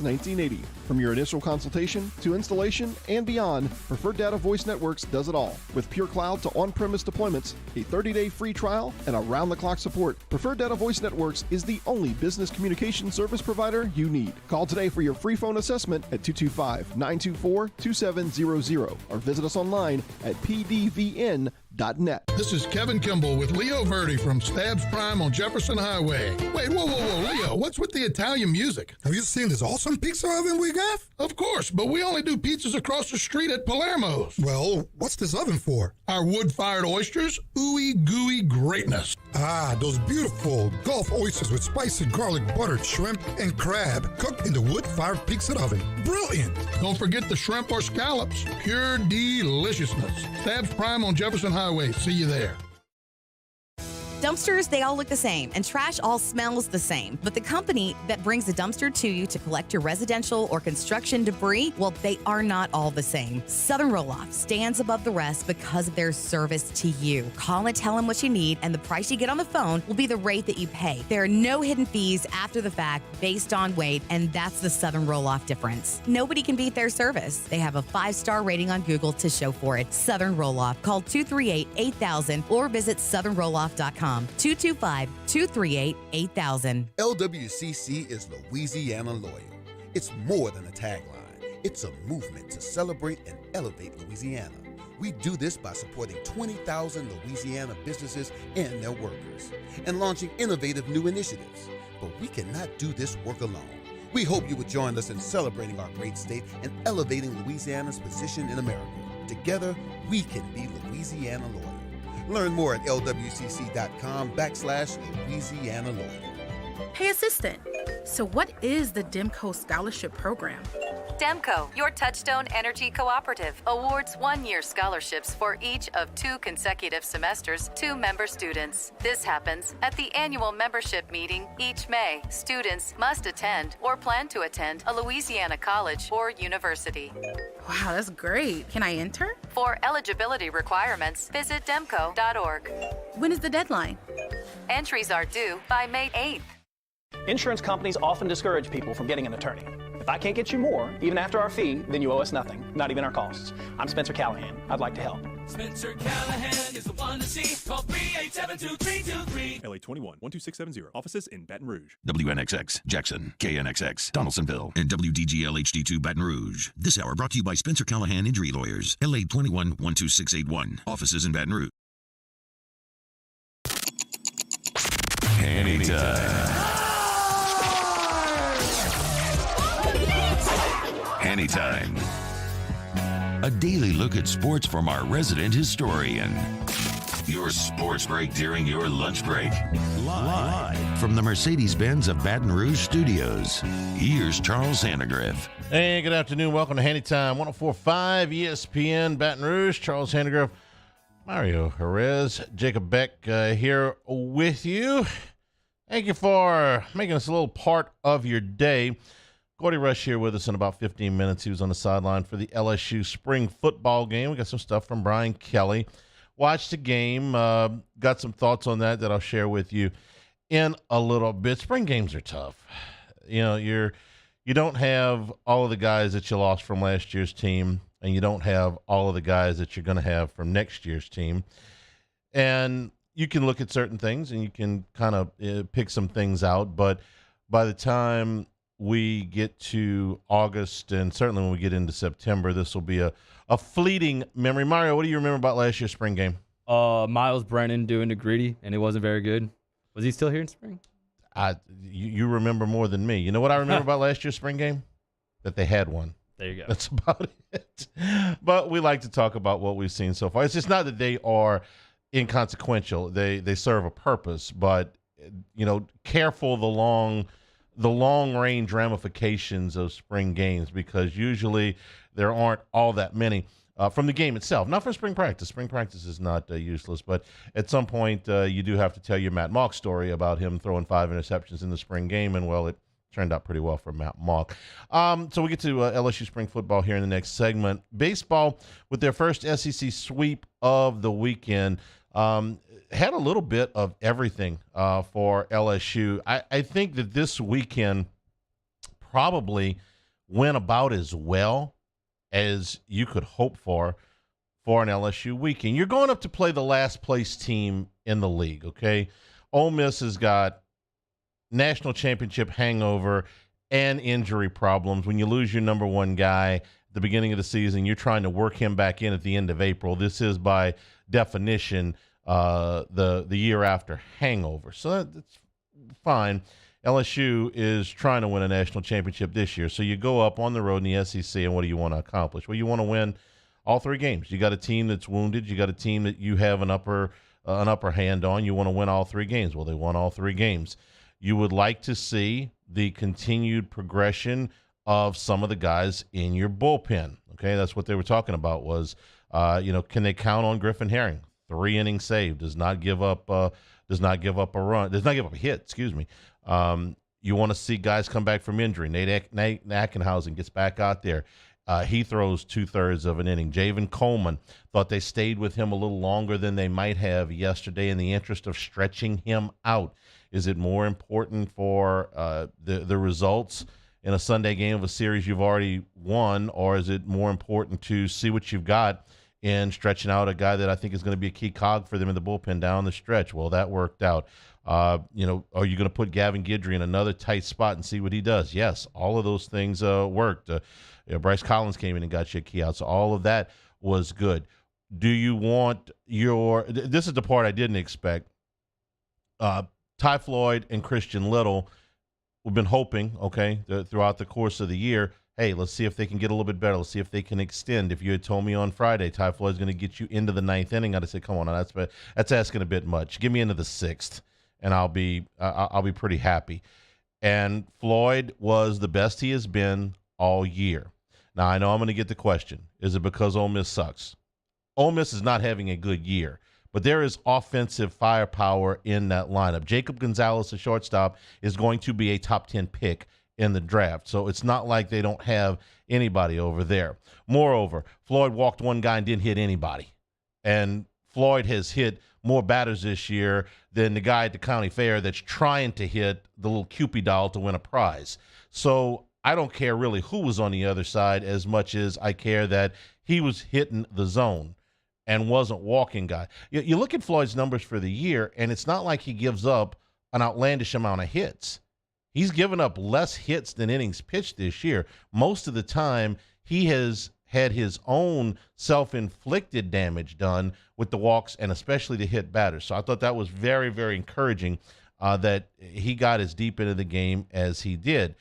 1980. From your initial consultation to installation and beyond, Preferred Data Voice Networks does it all. With pure cloud to on-premise deployments, a 30-day free trial, and around-the-clock support, Preferred Data Voice Networks is the only business communication service provider you need. Call today for your free phone assessment at 225-924-2700 or visit us online at pdvn.net. This is Kevin Kimball with Leo Verdi from Stabs Prime on Jefferson Highway. Wait, whoa, Leo, what's with the Italian music? Have you seen this awesome pizza oven we got? Of course, but we only do pizzas across the street at Palermo's. Well, what's this oven for? Our wood-fired oysters, ooey gooey greatness. Ah, those beautiful Gulf oysters with spicy garlic buttered shrimp and crab cooked in the wood-fired pizza oven. Brilliant! Don't forget the shrimp or scallops. Pure deliciousness. Stabs Prime on Jefferson Highway. See you there. Dumpsters, they all look the same, and trash all smells the same. But the company that brings the dumpster to you to collect your residential or construction debris, well, they are not all the same. Southern Roll-Off stands above the rest because of their service to you. Call and tell them what you need, and the price you get on the phone will be the rate that you pay. There are no hidden fees after the fact based on weight, and that's the Southern Roll-Off difference. Nobody can beat their service. They have a 5-star rating on Google to show for it. Southern Roll-Off. Call 238-8000 or visit southernrolloff.com. 225-238-8000. LWCC is Louisiana Loyal. It's more than a tagline. It's a movement to celebrate and elevate Louisiana. We do this by supporting 20,000 Louisiana businesses and their workers and launching innovative new initiatives. But we cannot do this work alone. We hope you would join us in celebrating our great state and elevating Louisiana's position in America. Together, we can be Louisiana Loyal. Learn more at lwcc.com/Louisiana Loyal. Hey, assistant. So what is the DEMCO Scholarship Program? DEMCO, your Touchstone Energy Cooperative, awards one-year scholarships for each of 2 consecutive semesters to member students. This happens at the annual membership meeting each May. Students must attend or plan to attend a Louisiana college or university. Wow, that's great. Can I enter? For eligibility requirements, visit demco.org. When is the deadline? Entries are due by May 8th. Insurance companies often discourage people from getting an attorney. If I can't get you more, even after our fee, then you owe us nothing, not even our costs. I'm Spencer Callahan. I'd like to help. Spencer Callahan is the one to see. Call 387-2323. LA 21-12670. Offices in Baton Rouge. WNXX, Jackson, KNXX, Donaldsonville, and WDGL HD2 Baton Rouge. This hour brought to you by Spencer Callahan Injury Lawyers. LA 21-12681. Offices in Baton Rouge. Hannytime. Hannytime. A daily look at sports from our resident historian. Your sports break during your lunch break. Live from the Mercedes-Benz of Baton Rouge studios. Here's Charles Handegriff. Hey, good afternoon. Welcome to Hannytime, 104.5 ESPN Baton Rouge. Charles Handegriff, Mario Jerez, Jacob Beck here with you. Thank you for making us a little part of your day. Gordy Rush here with us in about 15 minutes. He was on the sideline for the LSU spring football game. We got some stuff from Brian Kelly. Watched the game. Got some thoughts on that I'll share with you in a little bit. Spring games are tough. You know, you don't have all of the guys that you lost from last year's team, and you don't have all of the guys that you're going to have from next year's team. And you can look at certain things and you can kind of pick some things out, but by the time we get to August, and certainly when we get into September, this will be a fleeting memory. Mario, what do you remember about last year's spring game? Miles Brennan doing the gritty, and it wasn't very good. Was he still here in spring? You remember more than me. You know what I remember about last year's spring game? That they had one. There you go. That's about it. But we like to talk about what we've seen so far. It's just not that they are inconsequential. They serve a purpose, but careful the long range ramifications of spring games, because usually there aren't all that many from the game itself, not from spring practice. Spring practice is not useless, but at some point you do have to tell your Matt Mauck story about him throwing 5 interceptions in the spring game, and well, it turned out pretty well for Matt Mauck. So we get to LSU spring football here in the next segment. Baseball, with their first SEC sweep of the weekend, had a little bit of everything for LSU. I think that this weekend probably went about as well as you could hope for an LSU weekend. You're going up to play the last place team in the league, okay? Ole Miss has got national championship hangover and injury problems. When you lose your number one guy at the beginning of the season, you're trying to work him back in at the end of April. This is by definition the year after hangover. So that's fine. LSU is trying to win a national championship this year. So you go up on the road in the SEC, and what do you want to accomplish? Well, you want to win all three games. You got a team that's wounded. You got a team that you have an upper hand on. You want to win all three games. Well, they won all three games. You would like to see the continued progression of some of the guys in your bullpen. Okay, that's what they were talking about was, can they count on Griffin Herring? 3 innings saved, does not give up a run, does not give up a hit, excuse me. You want to see guys come back from injury. Nate Ackenhausen gets back out there. He throws 2/3 of an inning. Javen Coleman, thought they stayed with him a little longer than they might have yesterday in the interest of stretching him out. Is it more important for the results in a Sunday game of a series you've already won, or is it more important to see what you've got in stretching out a guy that I think is going to be a key cog for them in the bullpen down the stretch? Well, that worked out. Are you going to put Gavin Guidry in another tight spot and see what he does? Yes, all of those things worked. Bryce Collins came in and got you a key out, so all of that was good. Do you want this is the part I didn't expect. Ty Floyd and Christian Little, we've been hoping, throughout the course of the year, hey, let's see if they can get a little bit better. Let's see if they can extend. If you had told me on Friday Ty Floyd's going to get you into the 9th inning, I'd have said, come on, that's asking a bit much. Give me into the 6th, and I'll be pretty happy. And Floyd was the best he has been all year. Now, I know I'm going to get the question, is it because Ole Miss sucks? Ole Miss is not having a good year, but there is offensive firepower in that lineup. Jacob Gonzalez, the shortstop, is going to be a top 10 pick in the draft. So it's not like they don't have anybody over there. Moreover, Floyd walked one guy and didn't hit anybody. And Floyd has hit more batters this year than the guy at the county fair that's trying to hit the little Cupid doll to win a prize. So I don't care really who was on the other side as much as I care that he was hitting the zone and wasn't walking guy. You look at Floyd's numbers for the year, and it's not like he gives up an outlandish amount of hits. He's given up less hits than innings pitched this year. Most of the time, he has had his own self-inflicted damage done with the walks and especially the hit batters. So I thought that was very, very encouraging that he got as deep into the game as he did.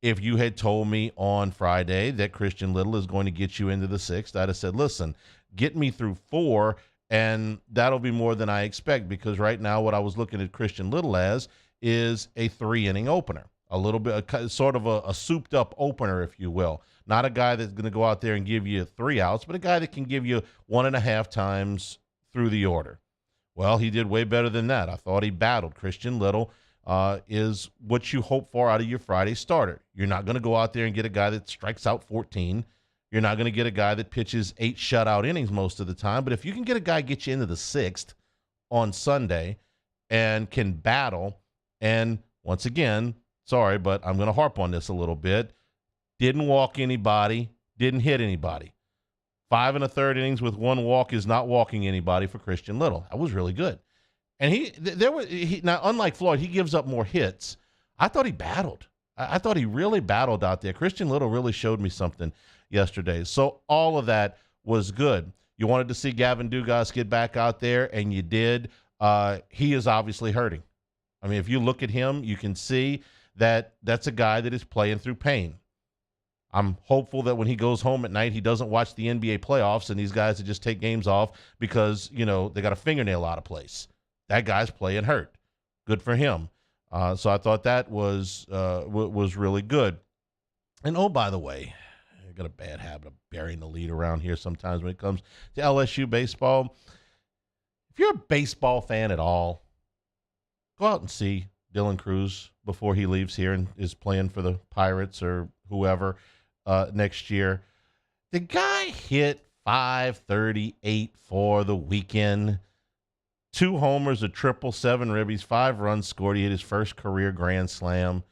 If you had told me on Friday that Christian Little is going to get you into the 6th, I'd have said, listen, get me through 4, and that'll be more than I expect, because right now what I was looking at Christian Little as is a 3-inning opener, a little bit, sort of a souped-up opener, if you will. Not a guy that's going to go out there and give you 3 outs, but a guy that can give you 1.5 times through the order. Well, he did way better than that. I thought he battled. Christian Little is what you hope for out of your Friday starter. You're not going to go out there and get a guy that strikes out 14. You're not going to get a guy that pitches 8 shutout innings most of the time. But if you can get a guy get you into the 6th on Sunday and can battle, and once again, sorry, but I'm going to harp on this a little bit, didn't walk anybody, didn't hit anybody. 5 1/3 innings with 1 walk is not walking anybody for Christian Little. That was really good. And now, unlike Floyd, he gives up more hits. I thought he battled. I thought he really battled out there. Christian Little really showed me something yesterday. So all of that was good. You wanted to see Gavin Dugas get back out there, and you did. He is obviously hurting. I mean, if you look at him, you can see that that's a guy that is playing through pain. I'm hopeful that when he goes home at night, he doesn't watch the NBA playoffs and these guys that just take games off because, they got a fingernail out of place. That guy's playing hurt. Good for him. So I thought that was really good. And, oh, by the way, I got a bad habit of burying the lead around here sometimes when it comes to LSU baseball. If you're a baseball fan at all, go out and see Dylan Cruz before he leaves here and is playing for the Pirates or whoever next year. The guy hit .538 for the weekend. 2 homers, a triple, 7 ribbies, 5 runs scored. He hit his first career grand slam.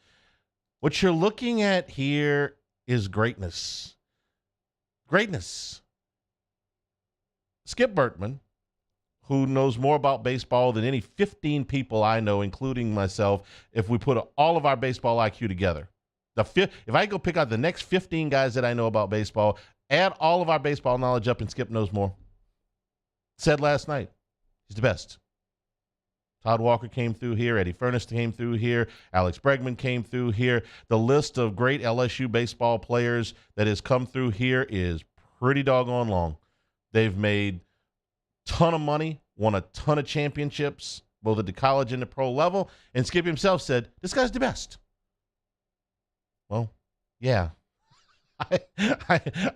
What you're looking at here is greatness. Greatness. Skip Bertman, who knows more about baseball than any 15 people I know, including myself, if we put all of our baseball IQ together. If I go pick out the next 15 guys that I know about baseball, add all of our baseball knowledge up, and Skip knows more. Said last night, he's the best. Todd Walker came through here. Eddie Furnace came through here. Alex Bregman came through here. The list of great LSU baseball players that has come through here is pretty doggone long. They've made a ton of money, won a ton of championships, both at the college and the pro level, and Skip himself said, this guy's the best. Well, yeah.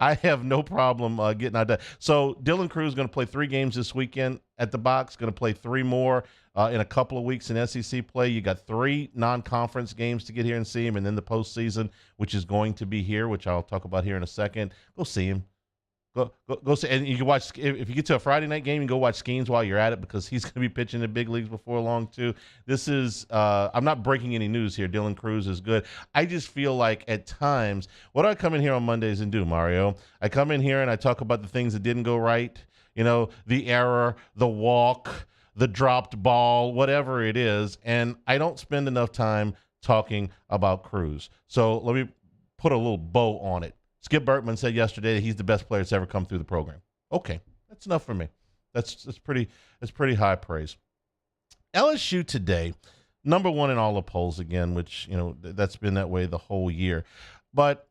I have no problem getting out there. So Dylan Cruz is going to play 3 games this weekend at the box, going to play 3 more in a couple of weeks in SEC play. You got 3 non-conference games to get here and see him, and then the postseason, which is going to be here, which I'll talk about here in a second. Go see him. Go see, and you can watch, if you get to a Friday night game, you can go watch Skeens while you're at it, because he's going to be pitching the big leagues before long too. This is, I'm not breaking any news here. Dylan Cruz is good. I just feel like at times, what do I come in here on Mondays and do, Mario? I come in here and I talk about the things that didn't go right, the error, the walk, the dropped ball, whatever it is, and I don't spend enough time talking about Cruz. So let me put a little bow on it. Skip Bertman said yesterday that he's the best player that's ever come through the program. Okay, that's enough for me. That's pretty high praise. LSU today, number 1 in all the polls again, which that's been that way the whole year. But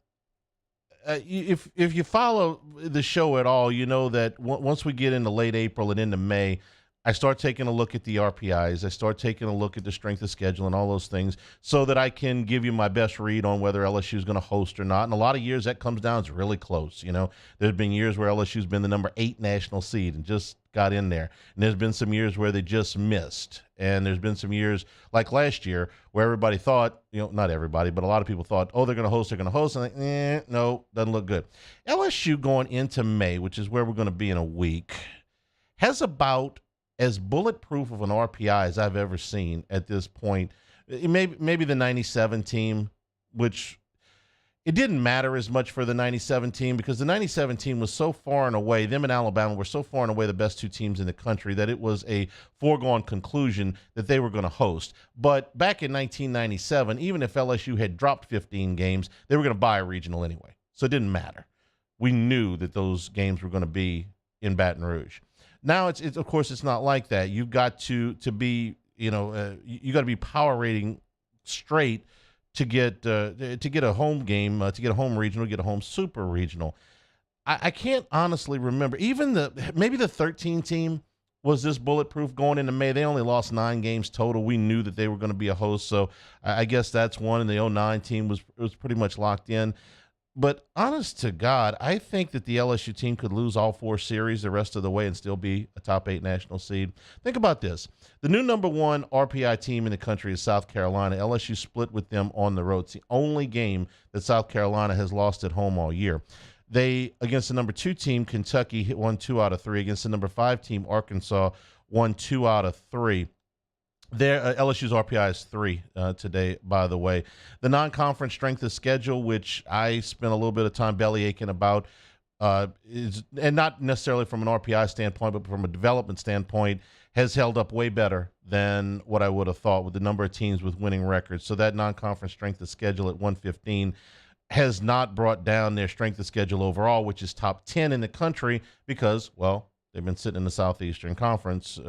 if you follow the show at all, you know that once we get into late April and into May, I start taking a look at the RPIs. I start taking a look at the strength of schedule and all those things so that I can give you my best read on whether LSU is going to host or not. And a lot of years that comes down, it's really close. There's been years where LSU's been the number 8 national seed and just got in there. And there's been some years where they just missed. And there's been some years like last year where everybody thought, not everybody, but a lot of people thought, oh, they're going to host. And no, doesn't look good. LSU going into May, which is where we're going to be in a week, has about as bulletproof of an RPI as I've ever seen at this point. Maybe the 97 team, which it didn't matter as much for the 97 team because the 97 team was so far and away, them and Alabama were so far and away the best 2 teams in the country that it was a foregone conclusion that they were going to host. But back in 1997, even if LSU had dropped 15 games, they were going to buy a regional anyway. So it didn't matter. We knew that those games were going to be in Baton Rouge. Now it's of course it's not like that. You've got to be you got to be power rating straight to get a home game, to get a home regional, get a home super regional. I can't honestly remember. Even maybe the 13 team was this bulletproof going into May. They only lost 9 games total. We knew that they were going to be a host, so I guess that's one. And the 09 team was pretty much locked in. But honest to God, I think that the LSU team could lose all 4 series the rest of the way and still be a top 8 national seed. Think about this. The new number 1 RPI team in the country is South Carolina. LSU split with them on the road. It's the only game that South Carolina has lost at home all year. They, against the number 2 team, Kentucky, won 2 out of 3. Against the number 5 team, Arkansas, won 2 out of 3. LSU's RPI is 3 today, by the way. The non-conference strength of schedule, which I spent a little bit of time belly aching about, is, and not necessarily from an RPI standpoint, but from a development standpoint, has held up way better than what I would have thought with the number of teams with winning records. So that non-conference strength of schedule at 115 has not brought down their strength of schedule overall, which is top 10 in the country because, well, they've been sitting in the Southeastern Conference,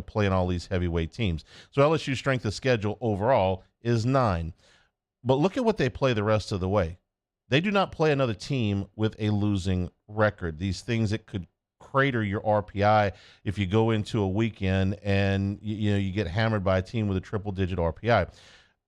playing all these heavyweight teams. So LSU's strength of schedule overall is 9. But look at what they play the rest of the way. They do not play another team with a losing record. These things that could crater your RPI if you go into a weekend and you get hammered by a team with a triple-digit RPI.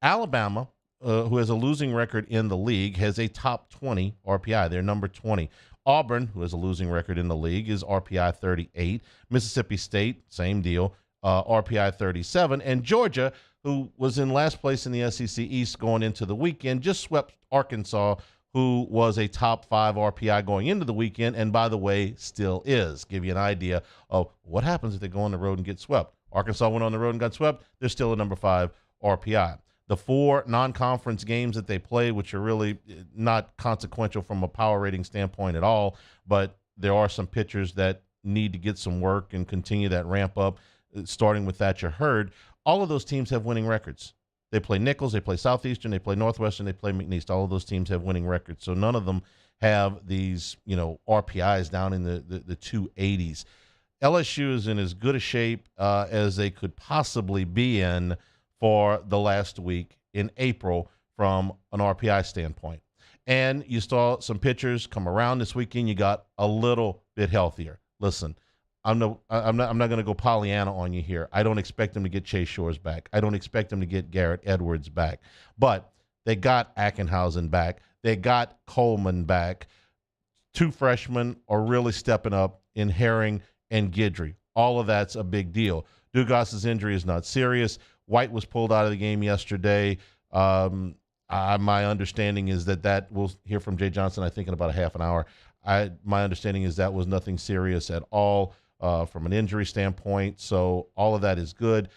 Alabama, who has a losing record in the league, has a top 20 RPI. They're number 20. Auburn, who has a losing record in the league, is RPI 38. Mississippi State, same deal, RPI 37. And Georgia, who was in last place in the SEC East going into the weekend, just swept Arkansas, who was a top 5 RPI going into the weekend, and by the way, still is. Give you an idea of what happens if they go on the road and get swept. Arkansas went on the road and got swept. They're still a number 5 RPI. The 4 non-conference games that they play, which are really not consequential from a power rating standpoint at all, but there are some pitchers that need to get some work and continue that ramp up, starting with Thatcher Hurd. All of those teams have winning records. They play Nichols, they play Southeastern, they play Northwestern, they play McNeese. All of those teams have winning records. So none of them have these, RPIs down in the 280s. LSU is in as good a shape as they could possibly be in for the last week in April from an RPI standpoint. And you saw some pitchers come around this weekend. You got a little bit healthier. Listen, I'm not going to go Pollyanna on you here. I don't expect them to get Chase Shores back. I don't expect them to get Garrett Edwards back. But they got Ackenhausen back. They got Coleman back. 2 freshmen are really stepping up in Herring and Guidry. All of that's a big deal. Dugas's injury is not serious. White was pulled out of the game yesterday. My understanding is that we'll hear from Jay Johnson, I think, in about a half an hour. My understanding is that was nothing serious at all from an injury standpoint. So all of that is good.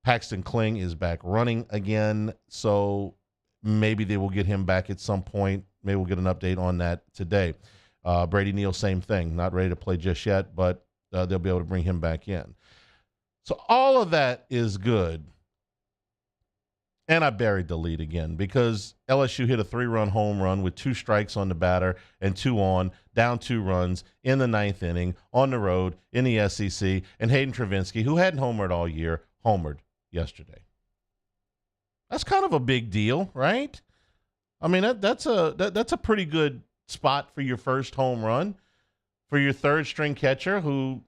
Paxton Kling is back running again. So maybe they will get him back at some point. Maybe we'll get an update on that today. Brady Neal, same thing. Not ready to play just yet, but they'll be able to bring him back in. So all of that is good. And I buried the lead again because LSU hit a 3-run home run with 2 strikes on the batter and 2 on, down 2 runs in the 9th inning on the road in the SEC. And Hayden Travinski, who hadn't homered all year, homered yesterday. That's kind of a big deal, right? I mean, that's a pretty good spot for your first home run for your 3rd-string catcher who,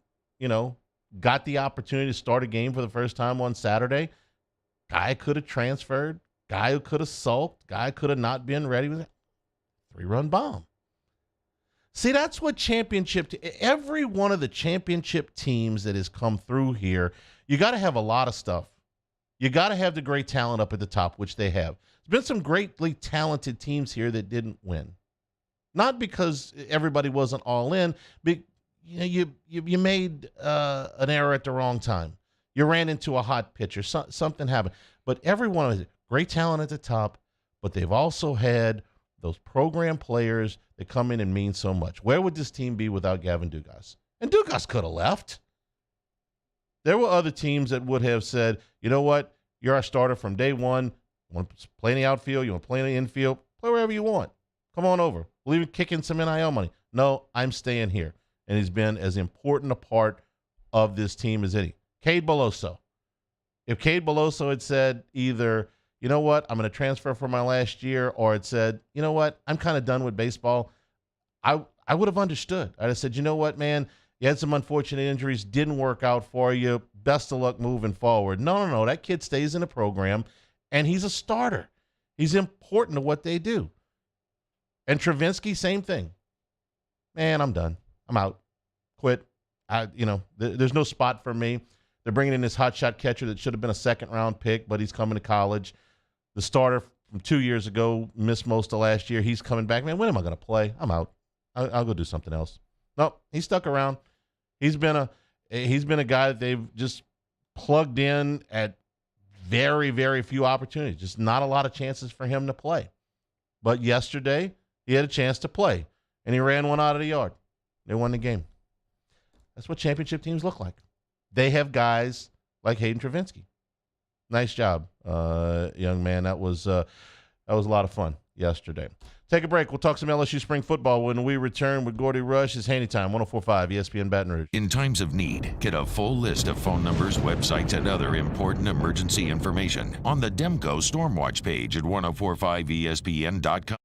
got the opportunity to start a game for the first time on Saturday. Guy could have transferred. Guy who could have sulked. Guy could have not been ready with it. 3-run bomb. See, that's what every one of the championship teams that has come through here, you got to have a lot of stuff. You got to have the great talent up at the top, which they have. There's been some greatly talented teams here that didn't win. Not because everybody wasn't all in, but you made an error at the wrong time. You ran into a hot pitcher. Something happened. But every one of them, great talent at the top, but they've also had those program players that come in and mean so much. Where would this team be without Gavin Dugas? And Dugas could have left. There were other teams that would have said, you know what? You're our starter from day one. You want to play in the outfield? You want to play in the infield? Play wherever you want. Come on over. We'll even kick in some NIL money. No, I'm staying here. And he's been as important a part of this team as any. Cade Beloso. If Cade Beloso had said either, you know what, I'm going to transfer for my last year, or it said, you know what, I'm kind of done with baseball, I would have understood. I'd have said, you know what, man, you had some unfortunate injuries, didn't work out for you, best of luck moving forward. No, that kid stays in the program, and he's a starter. He's important to what they do. And Travinski, same thing. Man, I'm done. I'm out. Quit. There's no spot for me. They're bringing in this hotshot catcher that should have been a 2nd-round pick, but he's coming to college. The starter from 2 years ago missed most of last year. He's coming back. Man, when am I going to play? I'm out. I'll go do something else. No, he's stuck around. He's been a guy that they've just plugged in at very, very few opportunities. Just not a lot of chances for him to play. But yesterday, he had a chance to play, and he ran one out of the yard. They won the game. That's what championship teams look like. They have guys like Hayden Travinski. Nice job, young man. That was a lot of fun yesterday. Take a break. We'll talk some LSU spring football when we return with Gordy Rush. It's Hannytime, 104.5 ESPN Baton Rouge. In times of need, get a full list of phone numbers, websites, and other important emergency information on the Demco Stormwatch page at 1045ESPN.com.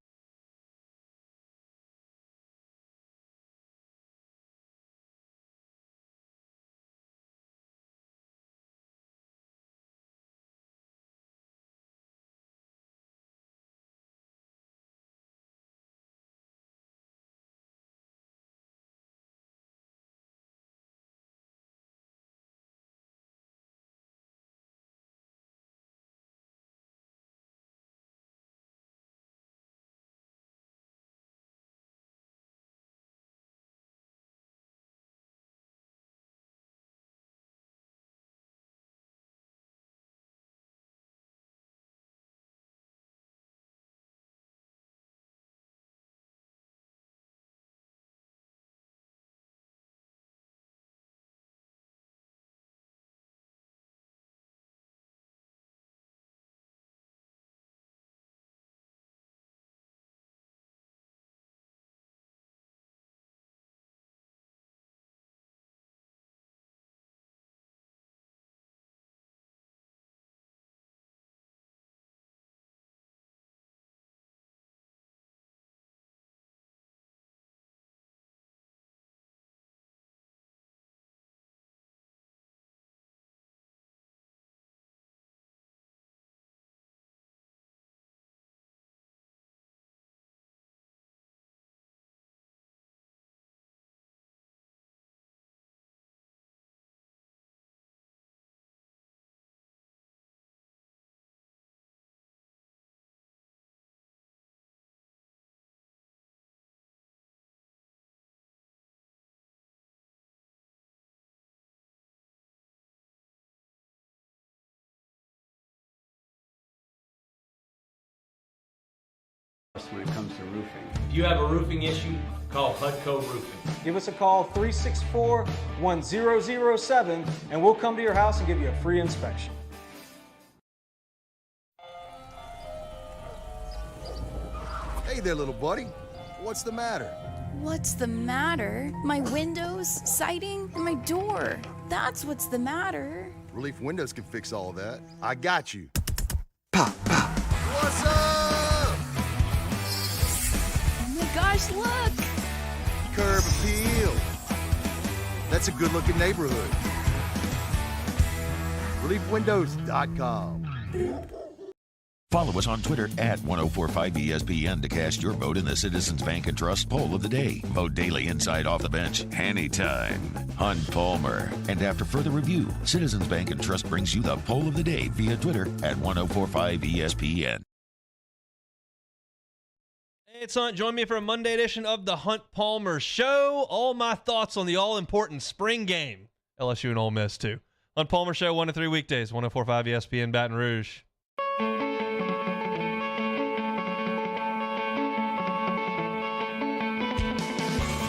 when it comes to roofing. If you have a roofing issue, call Hudco Roofing. Give us a call, 364-1007, and we'll come to your house and give you a free inspection. Hey there, little buddy. What's the matter? What's the matter? My windows, siding, and my door. That's what's the matter. Relief Windows can fix all of that. I got you. Pop, pop. What's up? Oh my gosh, look! Curb appeal. That's a good-looking neighborhood. ReliefWindows.com. Follow us on Twitter at 1045ESPN to cast your vote in the Citizens Bank and Trust poll of the day. Vote daily inside Off the Bench, Hannytime, Hunt Palmer. And after further review, Citizens Bank and Trust brings you the poll of the day via Twitter at 1045ESPN. Hey, it's Hunt. Join me for a Monday edition of the Hunt Palmer Show. All my thoughts on the all-important spring game. LSU and Ole Miss, too. Hunt Palmer Show, 1 to 3 weekdays, 1045 ESPN Baton Rouge.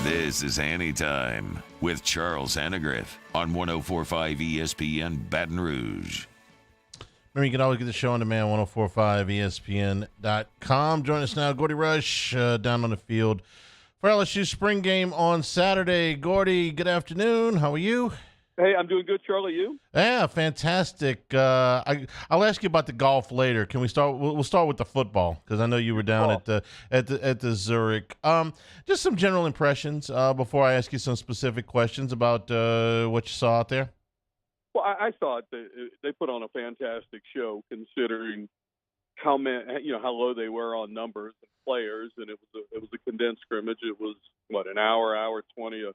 This is Hannytime with Charles Hannegriff on 1045 ESPN Baton Rouge. Remember, you can always get the show on demand, 1045ESPN.com. Join us now, Gordy Rush, down on the field for LSU spring game on Saturday. Gordy, good afternoon. How are you? Hey, I'm doing good, Charlie. You? Yeah, fantastic. I'll ask you about the golf later. Can we start? We'll start with the football because I know you were down at the Zurich. Just some general impressions before I ask you some specific questions about what you saw out there. Well, I thought they put on a fantastic show considering how low they were on numbers and players, and it was a condensed scrimmage. It was an hour 20 of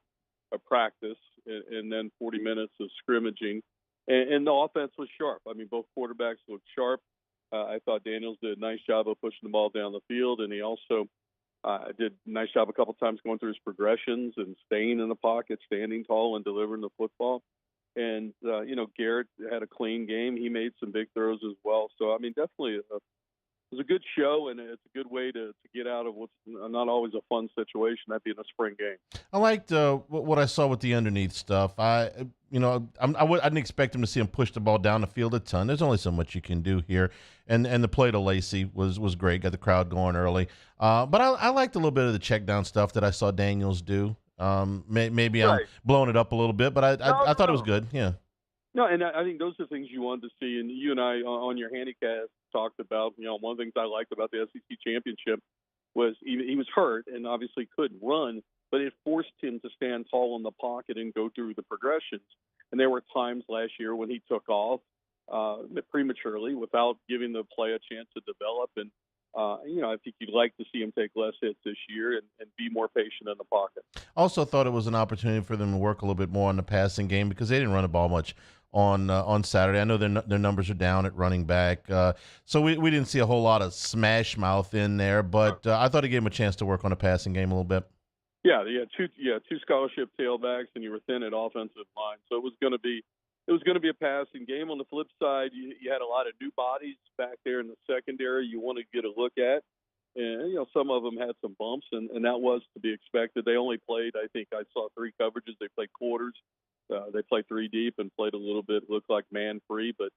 practice, and then 40 minutes of scrimmaging, and the offense was sharp. I mean, both quarterbacks looked sharp. I thought Daniels did a nice job of pushing the ball down the field, and he also did a nice job a couple times going through his progressions and staying in the pocket, standing tall, and delivering the football. And, Garrett had a clean game. He made some big throws as well. So, I mean, definitely it was a good show, and it's a good way to get out of what's not always a fun situation, that being a spring game. I liked what I saw with the underneath stuff. I didn't expect him to see him push the ball down the field a ton. There's only so much you can do here. And the play to Lacey was great, got the crowd going early. But I liked a little bit of the check down stuff that I saw Daniels do. Maybe I'm blowing it up a little bit, but I thought it was good. Yeah. No, and I think those are things you wanted to see. And you and I on your handicast talked about, one of the things I liked about the SEC championship was he was hurt and obviously couldn't run, but it forced him to stand tall in the pocket and go through the progressions. And there were times last year when he took off prematurely without giving the play a chance to develop. And, I think you'd like to see him take less hits this year and be more patient in the pocket. Also thought it was an opportunity for them to work a little bit more on the passing game because they didn't run the ball much on Saturday. I know their numbers are down at running back. So we didn't see a whole lot of smash mouth in there, but I thought it gave him a chance to work on the passing game a little bit. Yeah, two scholarship tailbacks, and you were thin at offensive line. So it was going to be a passing game. On the flip side, you had a lot of new bodies back there in the secondary you want to get a look at. And, some of them had some bumps, and that was to be expected. They only played, I think I saw 3 coverages. They played quarters. They played 3 deep and played a little bit, looked like man-free. But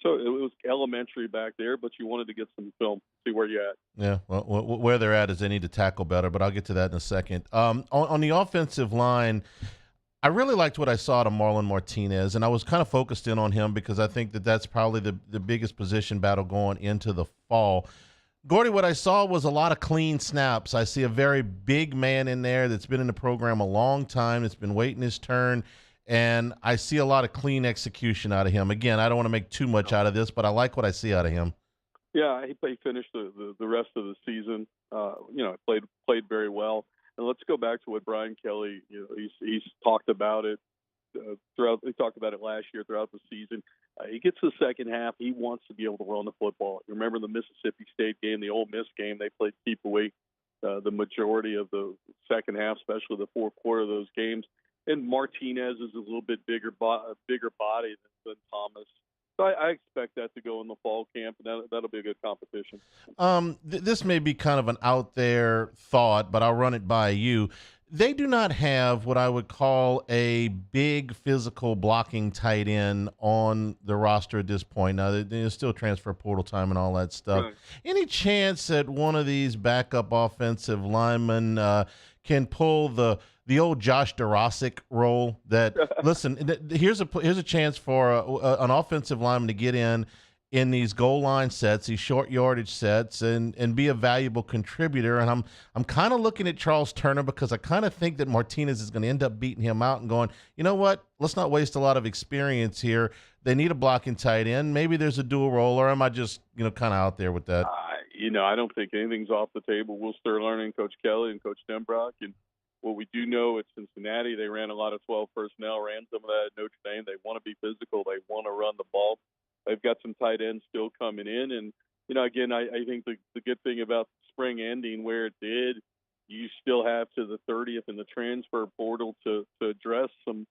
so it was elementary back there, but you wanted to get some film, see where you're at. Yeah, well, where they're at is they need to tackle better, but I'll get to that in a second. On the offensive line, I really liked what I saw out of Marlon Martinez, and I was kind of focused in on him because I think that's probably the biggest position battle going into the fall. Gordy, what I saw was a lot of clean snaps. I see a very big man in there that's been in the program a long time, that's been waiting his turn, and I see a lot of clean execution out of him. Again, I don't want to make too much out of this, but I like what I see out of him. Yeah, he finished the rest of the season. Played very well. And let's go back to what Brian Kelly, he's talked about it throughout. He talked about it last year throughout the season. He gets to the second half. He wants to be able to run the football. You remember the Mississippi State game, the Ole Miss game? They played keep away the majority of the second half, especially the fourth quarter of those games. And Martinez is a little bit bigger body than Thomas. So I expect that to go in the fall camp, and that'll be a good competition. This may be kind of an out there thought, but I'll run it by you. They do not have what I would call a big physical blocking tight end on the roster at this point. Now, there's still transfer portal time and all that stuff. Right. Any chance that one of these backup offensive linemen can pull the old Josh Dorosic role? That listen, here's a chance for an offensive lineman to get in these goal line sets, these short yardage sets, and be a valuable contributor. And I'm kind of looking at Charles Turner because I kind of think that Martinez is going to end up beating him out and going, you know what? Let's not waste a lot of experience here. They need a blocking tight end. Maybe there's a dual role, or am I just kind of out there with that? I don't think anything's off the table. We'll start learning Coach Kelly and Coach Denbrock. And what we do know at Cincinnati, they ran a lot of 12 personnel, ran some of that at Notre Dame. They want to be physical. They want to run the ball. They've got some tight ends still coming in. And, again, I think the good thing about spring ending where it did, you still have to the 30th in the transfer portal to address some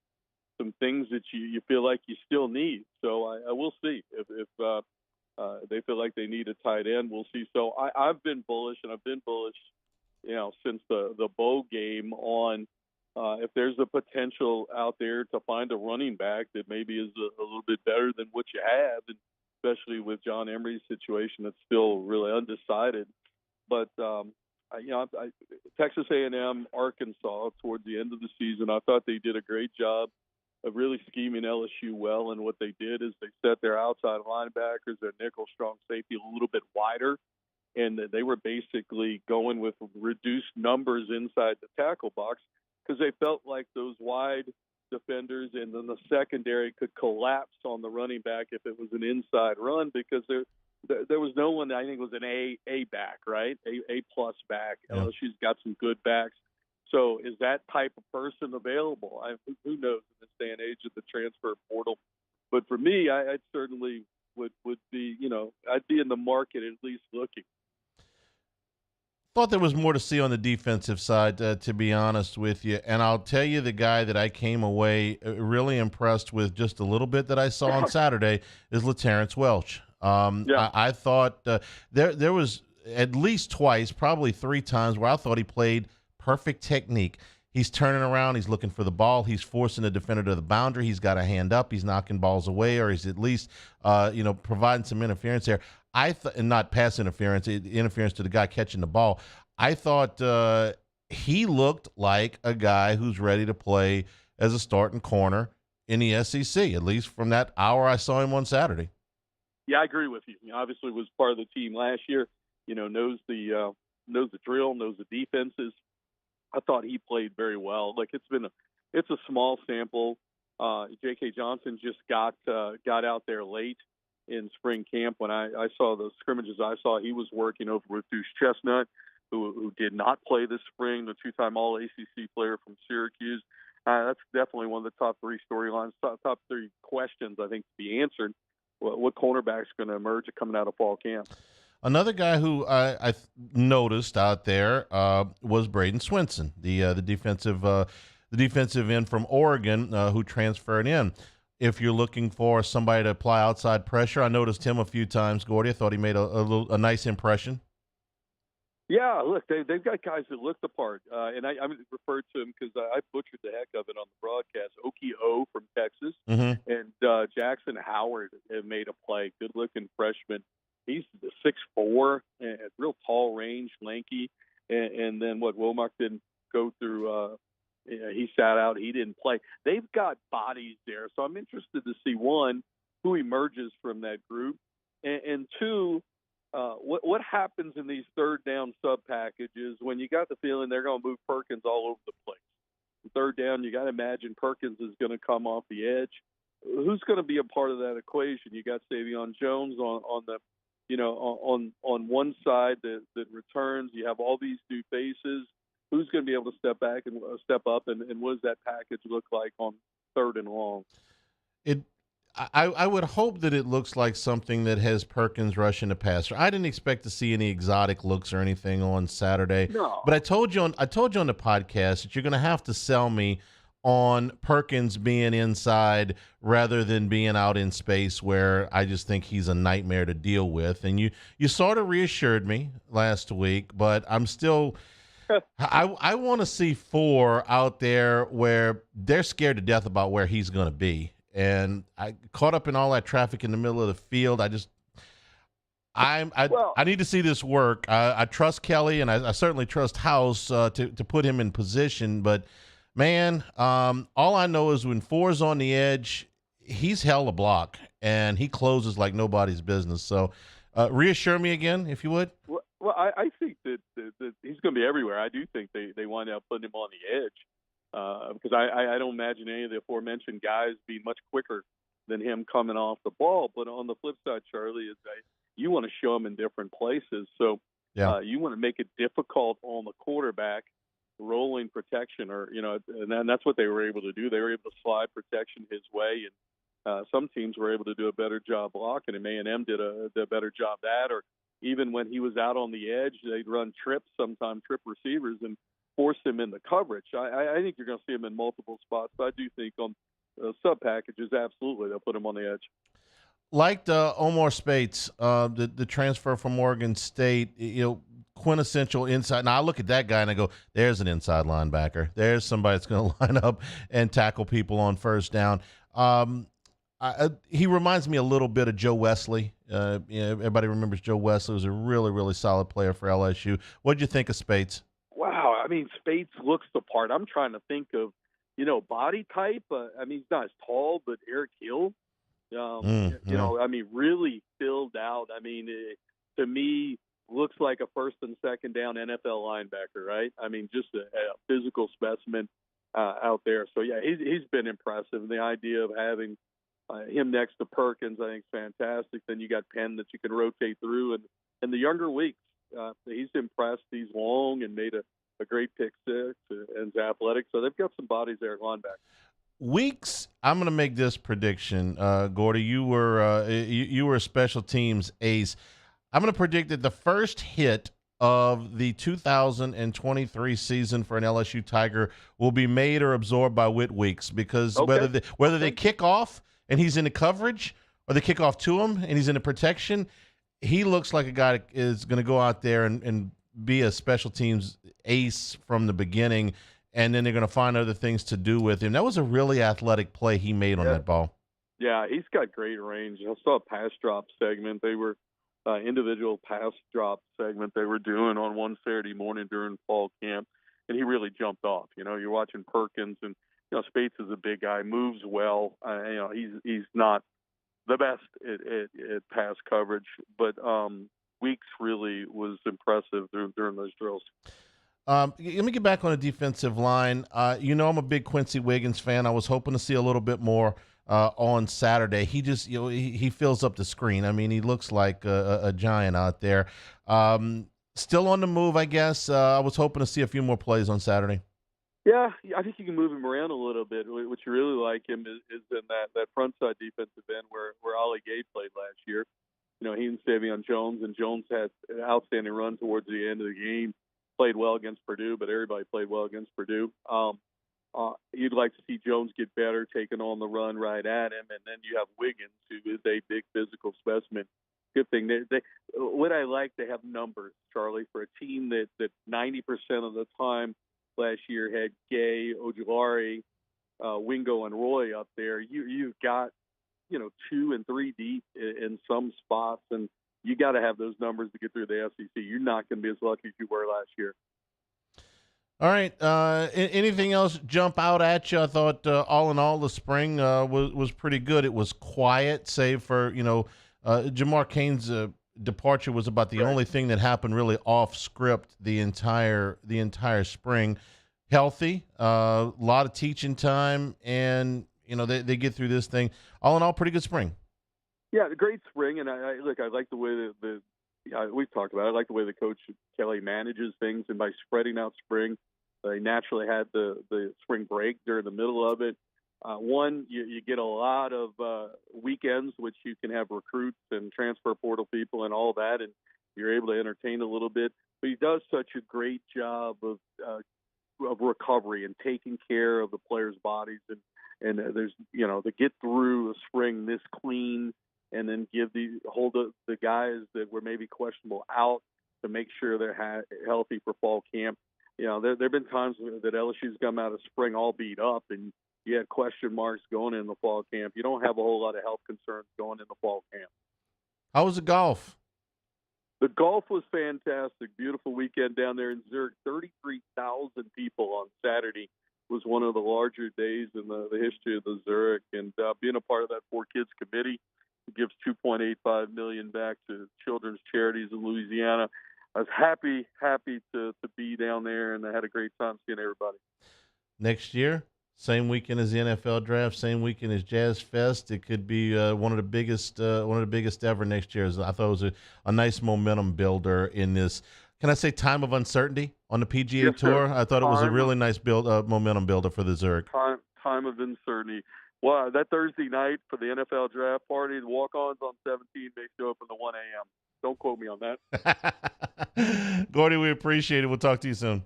things that you feel like you still need. So I will see if they feel like they need a tight end. We'll see. So I've been bullish, and I've been bullish, since the bowl game on if there's a potential out there to find a running back that maybe is a little bit better than what you have, and especially with John Emery's situation that's still really undecided. But, Texas A&M, Arkansas, towards the end of the season, I thought they did a great job of really scheming LSU well. And what they did is they set their outside linebackers, their nickel strong safety a little bit wider. And they were basically going with reduced numbers inside the tackle box because they felt like those wide defenders and then the secondary could collapse on the running back if it was an inside run, because there was no one, I think, was an A back, right? A plus back. Yeah. LSU's got some good backs. So is that type of person available? Who knows in this day and age of the transfer portal? But for me, I certainly would be, I'd be in the market at least looking. Thought there was more to see on the defensive side, to be honest with you. And I'll tell you, the guy that I came away really impressed with just a little bit that I saw on Saturday is LaTerrence Welch. I thought there was at least twice, probably three times, where I thought he played perfect technique. He's turning around. He's looking for the ball. He's forcing the defender to the boundary. He's got a hand up. He's knocking balls away, or he's at least, providing some interference there. And not pass interference to the guy catching the ball. I thought he looked like a guy who's ready to play as a starting corner in the SEC, at least from that hour I saw him on Saturday. Yeah, I agree with you. He obviously was part of the team last year. Knows the drill, knows the defenses. I thought he played very well. Like it's a small sample. J.K. Johnson just got out there late in spring camp. When I saw the scrimmages I saw, he was working over with Deuce Chestnut, who did not play this spring, the two-time All-ACC player from Syracuse. That's definitely one of the top three storylines, top three questions, I think, to be answered. What cornerback's going to emerge coming out of fall camp? Another guy who I noticed out there was Braden Swinson, the defensive end from Oregon who transferred in. If you're looking for somebody to apply outside pressure, I noticed him a few times, Gordy. I thought he made a nice impression. Yeah, look, they've got guys that look the part, and I referred to him because I butchered the heck of it on the broadcast. Oki O from Texas, and Jackson Howard have made a play. Good-looking freshman. He's 6'4", and real tall range, lanky, and then Womack didn't go through. He sat out. He didn't play. They've got bodies there, so I'm interested to see, one, who emerges from that group, and two, what happens in these third down sub packages when you got the feeling they're going to move Perkins all over the place. Third down, you got to imagine Perkins is going to come off the edge. Who's going to be a part of that equation? You got Savion Jones on the, on one side that returns. You have all these new faces. Who's going to be able to step back and step up, and what does that package look like on third and long? I would hope that it looks like something that has Perkins rushing the passer. I didn't expect to see any exotic looks or anything on Saturday. No. But I told you on the podcast that you're going to have to sell me on Perkins being inside rather than being out in space, where I just think he's a nightmare to deal with. And you sort of reassured me last week, but I'm still I want to see 4 out there where they're scared to death about where he's going to be. And I caught up in all that traffic in the middle of the field. I need to see this work. I trust Kelly, and I certainly trust House to put him in position. But, man, all I know is when 4's on the edge, he's hell a block, and he closes like nobody's business. So reassure me again, if you would. Well, I think that he's going to be everywhere. I do think they wind up putting him on the edge because I don't imagine any of the aforementioned guys being much quicker than him coming off the ball. But on the flip side, Charlie, is you want to show him in different places. So you want to make it difficult on the quarterback, rolling protection, and that's what they were able to do. They were able to slide protection his way, and some teams were able to do a better job blocking him. A&M did a better job that, or even when he was out on the edge, they'd run trips, sometimes trip receivers, and force him in the coverage. I think you're going to see him in multiple spots, but I do think on sub packages, absolutely, they'll put him on the edge. Like Omar Spates, the transfer from Oregon State, quintessential inside. Now I look at that guy and I go, "There's an inside linebacker. There's somebody that's going to line up and tackle people on first down." He reminds me a little bit of Joe Wesley. Everybody remembers Joe Wesley was a really, really solid player for LSU. What did you think of Spates? Wow, I mean, Spates looks the part. I'm trying to think of, body type. He's not as tall, but Eric Hill. Really filled out. To me, looks like a first and second down NFL linebacker, right? Just a physical specimen out there. So, yeah, he's been impressive. And the idea of having him next to Perkins, I think, is fantastic. Then you got Penn that you can rotate through. And in the younger weeks, he's impressed. He's long and made a great pick six and is athletic. So they've got some bodies there at linebacker. Weeks, I'm going to make this prediction. Gordy, you were a special teams ace. I'm going to predict that the first hit of the 2023 season for an LSU Tiger will be made or absorbed by Whit Weeks, because whether they kick off and he's in the coverage, or they kick off to him and he's in the protection, he looks like a guy that is going to go out there and be a special teams ace from the beginning. And then they're going to find other things to do with him. That was a really athletic play he made on that ball. Yeah, he's got great range. I saw a pass drop segment. They were individual pass drop segment they were doing on one Saturday morning during fall camp, and he really jumped off. You're watching Perkins, and Spates is a big guy, moves well. He's not the best at pass coverage, but Weeks really was impressive during those drills. Let me get back on the defensive line. I'm a big Quincy Wiggins fan. I was hoping to see a little bit more on Saturday. He just, he fills up the screen. He looks like a giant out there. Still on the move, I guess. I was hoping to see a few more plays on Saturday. Yeah, I think you can move him around a little bit. What you really like him is in that front side defensive end where Ollie Gay played last year. He and Savion Jones, and Jones had an outstanding run towards the end of the game. Played well against Purdue, but everybody played well against Purdue. You'd like to see Jones get better, taking on the run right at him, and then you have Wiggins, who is a big physical specimen. Good thing what I like, they have numbers, Charlie, for a team that 90% of the time last year had Gay, Ojulari, Wingo, and Roy up there. You've got 2 and 3 deep in some spots, and you got to have those numbers to get through the SEC. You're not going to be as lucky as you were last year. All right. Anything else jump out at you? I thought all in all, the spring was pretty good. It was quiet, save for Jamar Cain's departure was about the only thing that happened really off script the entire spring. Healthy, a lot of teaching time, and they get through this thing. All in all, pretty good spring. Yeah, the great spring, and I like the way we've talked about it. I like the way the coach Kelly manages things, and by spreading out spring, they naturally had the spring break during the middle of it. You get a lot of weekends, which you can have recruits and transfer portal people and all that, and you're able to entertain a little bit. But he does such a great job of of recovery and taking care of the players' bodies, and there's to get through a spring this clean, and then hold the guys that were maybe questionable out to make sure they're healthy for fall camp. There have been times that LSU's come out of spring all beat up, and you had question marks going in the fall camp. You don't have a whole lot of health concerns going in the fall camp. How was the golf? The golf was fantastic. Beautiful weekend down there in Zurich. 33,000 people on Saturday was one of the larger days in the history of the Zurich. And being a part of that 4Kids committee, it gives $2.85 million back to children's charities in Louisiana. I was happy to be down there, and I had a great time seeing everybody. Next year, same weekend as the NFL draft, same weekend as Jazz Fest. It could be one of the biggest ever next year. I thought it was a nice momentum builder in this, can I say, time of uncertainty on the PGA Tour. I thought it was a really nice momentum builder for the Zurich. Time of uncertainty. Well, that Thursday night for the NFL draft party, the walk-ons on 17, they show up in the 1 a.m. Don't quote me on that. Gordy, we appreciate it. We'll talk to you soon.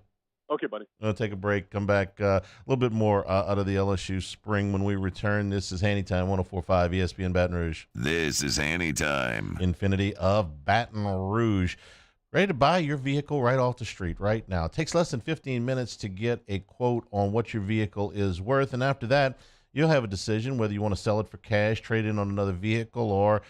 Okay, buddy. We'll take a break, come back a little bit more out of the LSU spring when we return. This is Hannytime, 104.5 ESPN Baton Rouge. This is Hannytime. Infinity of Baton Rouge. Ready to buy your vehicle right off the street right now. It takes less than 15 minutes to get a quote on what your vehicle is worth, and after that, you'll have a decision whether you want to sell it for cash, trade in on another vehicle, or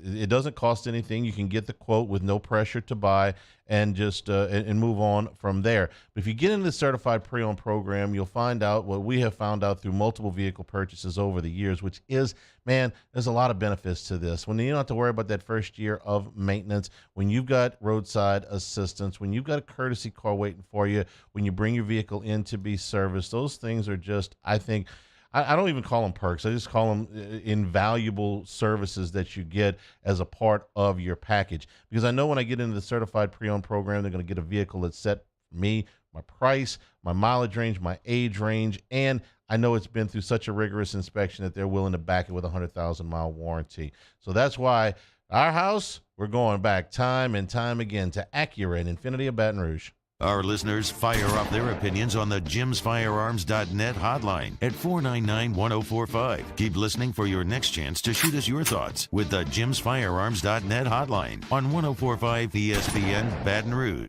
it doesn't cost anything. You can get the quote with no pressure to buy and just and move on from there. But if you get into the certified pre-owned program, you'll find out what we have found out through multiple vehicle purchases over the years, which is, man, there's a lot of benefits to this. When you don't have to worry about that first year of maintenance, when you've got roadside assistance, when you've got a courtesy car waiting for you, when you bring your vehicle in to be serviced, those things are just, I think, I don't even call them perks. I just call them invaluable services that you get as a part of your package. Because I know when I get into the certified pre-owned program, they're going to get a vehicle that's set for me, my price, my mileage range, my age range, and I know it's been through such a rigorous inspection that they're willing to back it with a 100,000-mile warranty. So that's why our house, we're going back time and time again to Acura and Infinity of Baton Rouge. Our listeners fire off their opinions on the jimsfirearms.net hotline at 499-1045. Keep listening for your next chance to shoot us your thoughts with the jimsfirearms.net hotline on 104.5 ESPN Baton Rouge.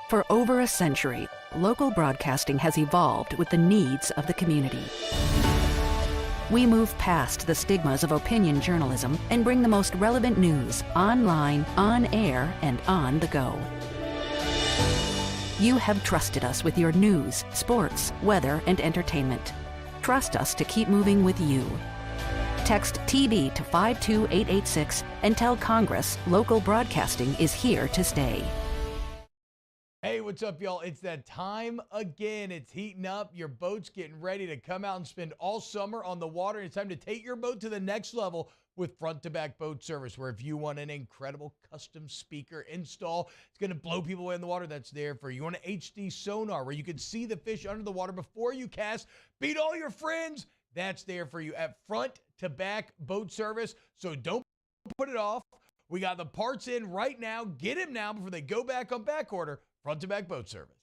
For over a century, local broadcasting has evolved with the needs of the community. We move past the stigmas of opinion journalism and bring the most relevant news online, on air, and on the go. You have trusted us with your news, sports, weather, and entertainment. Trust us to keep moving with you. Text TB to 52886 and tell Congress local broadcasting is here to stay. Hey, what's up, y'all? It's that time again. It's heating up. Your boat's getting ready to come out and spend all summer on the water. It's time to take your boat to the next level with front-to-back boat service, where if you want an incredible custom speaker install, it's going to blow people away in the water, that's there for you. You want an HD sonar where you can see the fish under the water before you cast, beat all your friends, that's there for you at front-to-back boat service. So don't put it off. We got the parts in right now. Get them now before they go back on back order. Front-to-back boat service.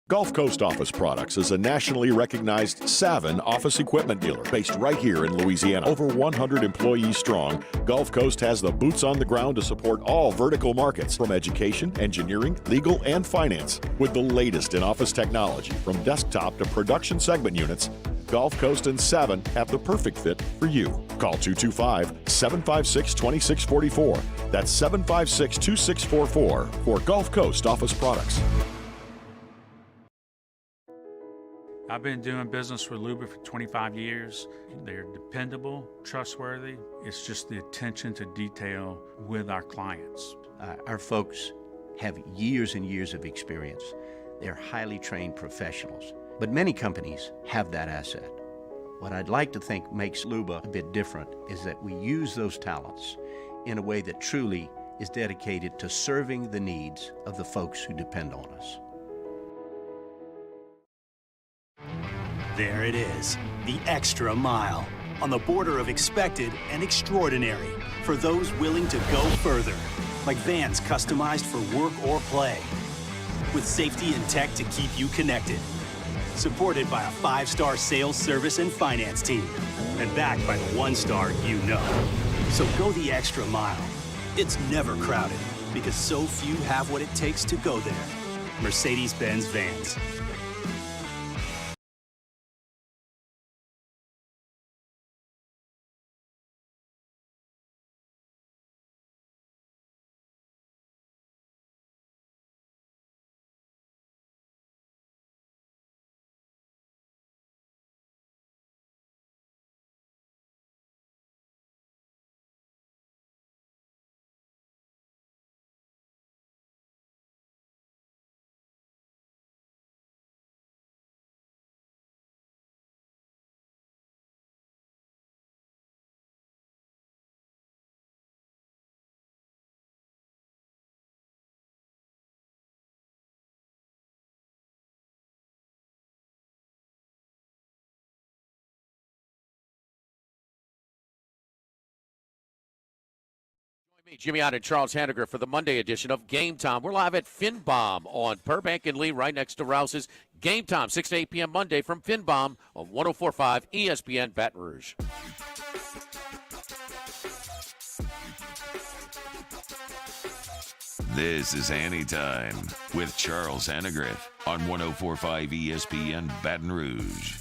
Gulf Coast Office Products is a nationally recognized Savin office equipment dealer based right here in Louisiana. Over 100 employees strong, Gulf Coast has the boots on the ground to support all vertical markets, from education, engineering, legal, and finance. With the latest in office technology, from desktop to production segment units, Gulf Coast and Savin have the perfect fit for you. Call 225-756-2644. That's 756-2644 for Gulf Coast Office Products. I've been doing business with Luber for 25 years. They're dependable, trustworthy. It's just the attention to detail with our clients. Our folks have years and years of experience. They're highly trained professionals. But many companies have that asset. What I'd like to think makes Luba a bit different is that we use those talents in a way that truly is dedicated to serving the needs of the folks who depend on us. There it is, the extra mile, on the border of expected and extraordinary for those willing to go further, like vans customized for work or play, with safety and tech to keep you connected, supported by a 5-star sales, service, and finance team, and backed by the 1-star you know. So go the extra mile. It's never crowded, because so few have what it takes to go there. Mercedes-Benz Vans. Jimmy Ott and Charles Hanniger for the Monday edition of Game Time. We're live at Finbom on Burbank and Lee, right next to Rouse's. Game Time, 6 to 8 p.m. Monday from Finbom on 104.5 ESPN Baton Rouge. This is Hannytime with Charles Hanniger on 104.5 ESPN Baton Rouge.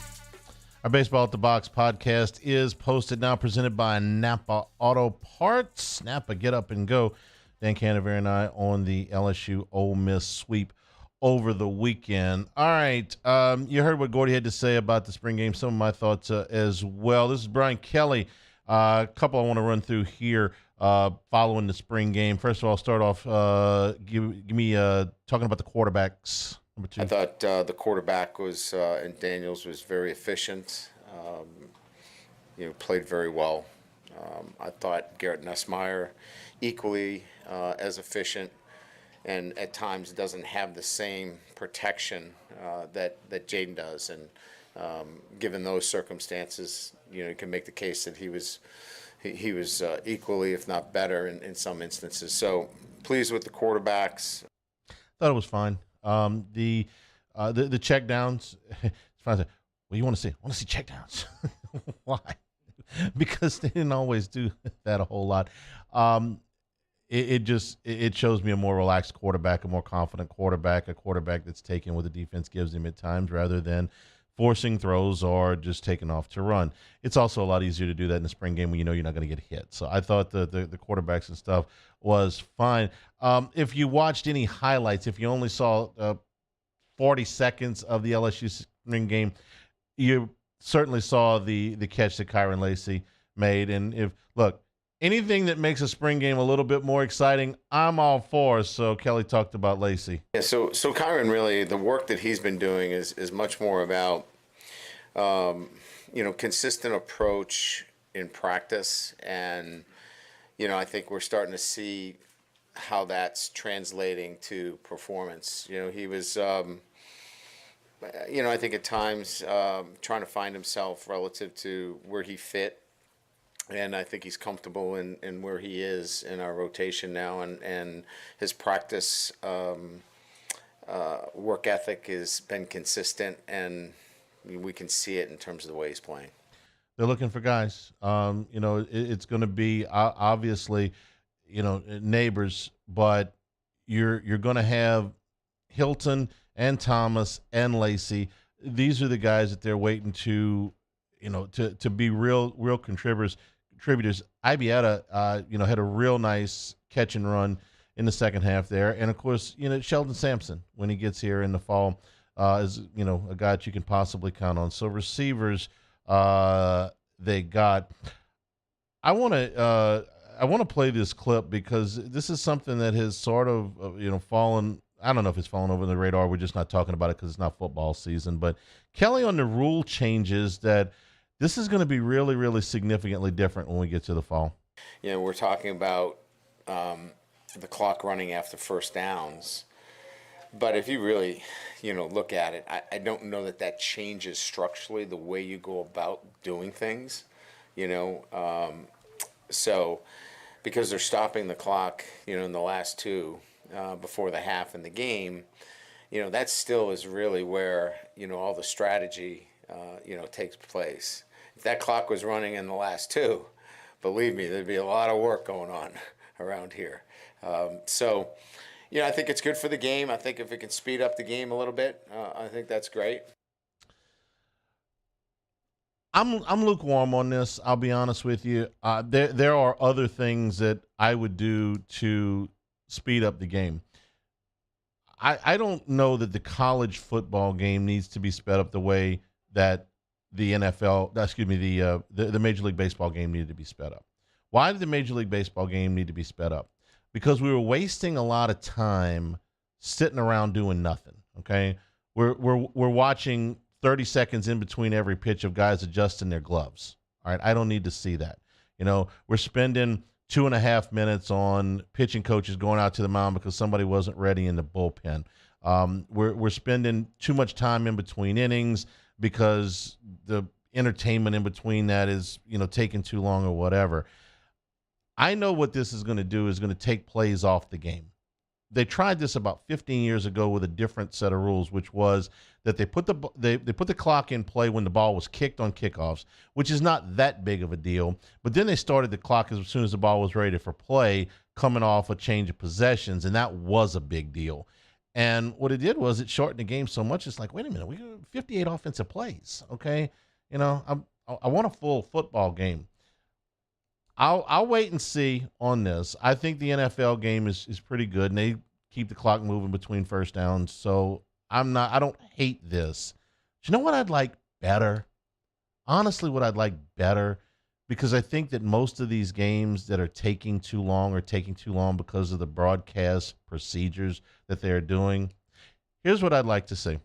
Our Baseball at the Box podcast is posted now, presented by Napa Auto Parts. Napa, get up and go. Dan Canavera and I on the LSU Ole Miss sweep over the weekend. All right, you heard what Gordy had to say about the spring game. Some of my thoughts as well. This is Brian Kelly. A couple I want to run through here following the spring game. First of all, I'll start off, give me talking about the quarterbacks. Number 2. I thought the quarterback was, and Daniels was very efficient. Played very well. I thought Garrett Nussmeier equally as efficient, and at times doesn't have the same protection that Jaden does. And given those circumstances, you can make the case that he was equally, if not better, in some instances. So pleased with the quarterbacks. Thought it was fine. The check downs, it's fine. Well, you want to see? I want to see check downs. Why? Because they didn't always do that a whole lot. It shows me a more relaxed quarterback, a more confident quarterback, a quarterback that's taking what the defense gives him at times rather than forcing throws or just taking off to run. It's also a lot easier to do that in the spring game when you know you're not going to get hit. So I thought the quarterbacks and stuff was fine. If you watched any highlights, if you only saw 40 seconds of the LSU spring game, you certainly saw the catch that Kyron Lacy made. And anything that makes a spring game a little bit more exciting, I'm all for. So Kelly talked about Lacy. Yeah, so Kyron, really, the work that he's been doing is much more about, consistent approach in practice. And, I think we're starting to see how that's translating to performance. He was, I think at times trying to find himself relative to where he fit. And I think he's comfortable in where he is in our rotation now, and his practice work ethic has been consistent, and we can see it in terms of the way he's playing. They're looking for guys. It's going to be obviously, neighbors, but you're going to have Hilton and Thomas and Lacy. These are the guys that they're waiting to be real contributors. Ibieta, had a real nice catch and run in the second half there. And, of course, Sheldon Sampson, when he gets here in the fall, is, a guy that you can possibly count on. So receivers they got. I want to I want to play this clip because this is something that has sort of, fallen. I don't know if it's fallen over the radar. We're just not talking about it because it's not football season. But Kelly, on the rule changes, that this is going to be really, really significantly different when we get to the fall. We're talking about the clock running after first downs. But if you really, look at it, I don't know that changes structurally the way you go about doing things, So because they're stopping the clock, in the last two before the half in the game, that still is really where, all the strategy, takes place. If that clock was running in the last two, believe me, there'd be a lot of work going on around here. I think it's good for the game. I think if it can speed up the game a little bit, I think that's great. I'm lukewarm on this. I'll be honest with you. There are other things that I would do to speed up the game. I don't know that the college football game needs to be sped up the way that the the Major League Baseball game needed to be sped up. Why did the Major League Baseball game need to be sped up? Because we were wasting a lot of time sitting around doing nothing. Okay, we're watching 30 seconds in between every pitch of guys adjusting their gloves. All right, I don't need to see that. We're spending 2.5 minutes on pitching coaches going out to the mound because somebody wasn't ready in the bullpen. We're spending too much time in between innings because the entertainment in between that is taking too long or whatever. I know what this is going to do is going to take plays off the game. They tried this about 15 years ago with a different set of rules, which was that they put the clock in play when the ball was kicked on kickoffs, which is not that big of a deal. But then they started the clock as soon as the ball was ready for play, coming off a change of possessions, and that was a big deal. And what it did was it shortened the game so much. It's like, wait a minute, we got 58 offensive plays. Okay, I want a full football game. I'll wait and see on this. I think the NFL game is pretty good, and they keep the clock moving between first downs. So I don't hate this. But you know what I'd like better? Honestly, what I'd like better, because I think that most of these games that are taking too long because of the broadcast procedures that they're doing. Here's what I'd like to see.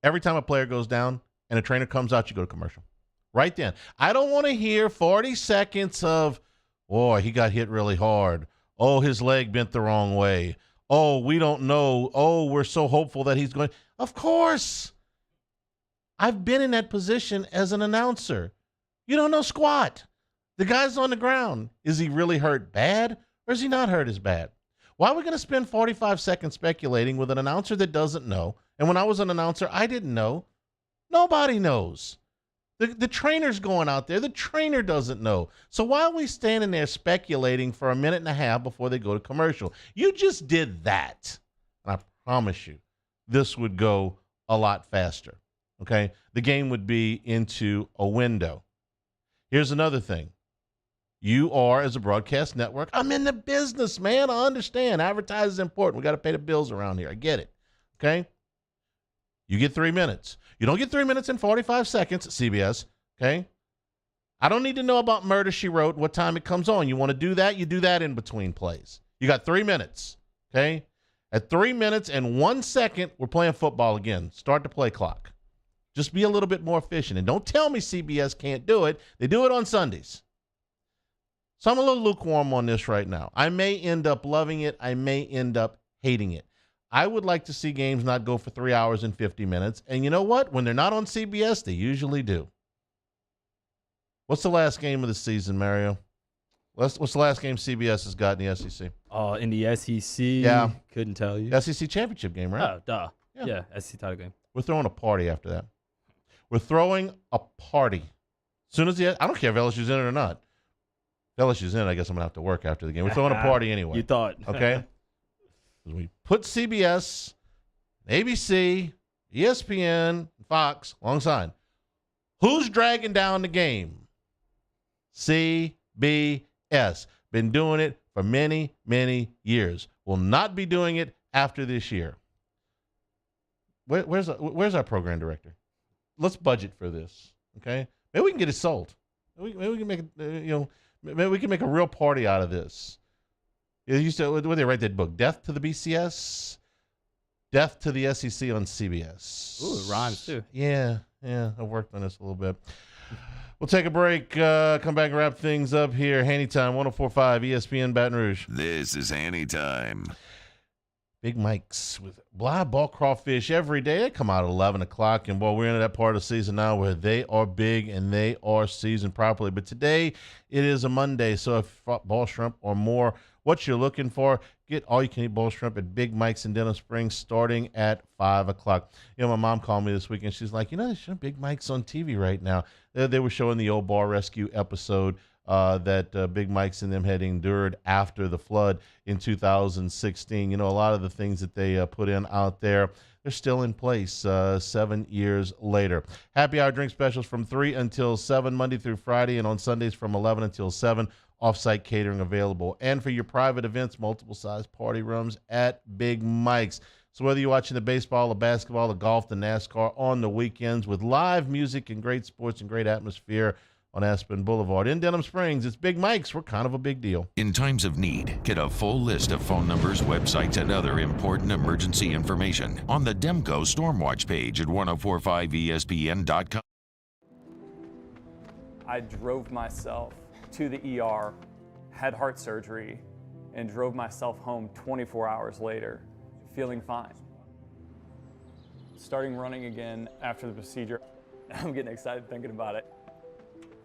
Every time a player goes down and a trainer comes out, you go to commercial. Right then. I don't want to hear 40 seconds of, boy, he got hit really hard. Oh, his leg bent the wrong way. Oh, we don't know. Oh, we're so hopeful that he's going. Of course. I've been in that position as an announcer. You don't know squat. The guy's on the ground. Is he really hurt bad or is he not hurt as bad? Why are we going to spend 45 seconds speculating with an announcer that doesn't know? And when I was an announcer, I didn't know. Nobody knows. The trainer's going out there. The trainer doesn't know. So why are we standing there speculating for a minute and a half before they go to commercial? You just did that. And I promise you, this would go a lot faster. Okay? The game would be into a window. Here's another thing. You are, as a broadcast network, I'm in the business, man. I understand. Advertising is important. We got to pay the bills around here. I get it. Okay? You get 3 minutes. You don't get 3 minutes and 45 seconds at CBS, okay? I don't need to know about Murder, She Wrote, what time it comes on. You want to do that? You do that in between plays. You got 3 minutes, okay? At 3 minutes and 1 second, we're playing football again. Start the play clock. Just be a little bit more efficient. And don't tell me CBS can't do it. They do it on Sundays. So I'm a little lukewarm on this right now. I may end up loving it. I may end up hating it. I would like to see games not go for 3 hours and 50 minutes. And you know what? When they're not on CBS, they usually do. What's the last game of the season, Mario? What's the last game CBS has got in the SEC? In the SEC? Yeah. Couldn't tell you. SEC championship game, right? Oh, duh. Yeah, SEC title game. We're throwing a party after that. We're throwing a party. As soon as I don't care if LSU's in it or not. If LSU's in it, I guess I'm going to have to work after the game. We're throwing a party anyway. You thought. Okay? We put CBS, ABC, ESPN, Fox alongside. Who's dragging down the game? CBS. Been doing it for many, many years. Will not be doing it after this year. Where's our program director? Let's budget for this, okay? Maybe we can get it sold. Maybe we can make it, Maybe we can make a real party out of this. It used to, what they write that book, Death to the BCS, Death to the SEC on CBS. Ooh, it rhymes too. Yeah, I worked on this a little bit. We'll take a break, come back and wrap things up here. Hannytime, 104.5 ESPN Baton Rouge. This is Hannytime. Big Mike's with live ball crawfish every day. They come out at 11 o'clock, and boy, we're into that part of the season now where they are big and they are seasoned properly. But today, it is a Monday, so if ball shrimp or more, what you're looking for, get all-you-can-eat ball shrimp at Big Mike's in Denham Springs starting at 5 o'clock. You know, my mom called me this weekend. She's like, there's Big Mike's on TV right now. They were showing the old bar rescue episode that Big Mike's and them had endured after the flood in 2016. A lot of the things that they put in out there, they're still in place 7 years later. Happy hour drink specials from 3 until 7, Monday through Friday, and on Sundays from 11 until 7. Off-site catering available. And for your private events, multiple size party rooms at Big Mike's. So whether you're watching the baseball, the basketball, the golf, the NASCAR on the weekends with live music and great sports and great atmosphere on Aspen Boulevard in Denham Springs, it's Big Mike's. We're kind of a big deal. In times of need, get a full list of phone numbers, websites, and other important emergency information on the Demco Stormwatch page at 1045ESPN.com. I drove myself to the ER, had heart surgery, and drove myself home 24 hours later, feeling fine. Starting running again after the procedure, I'm getting excited thinking about it.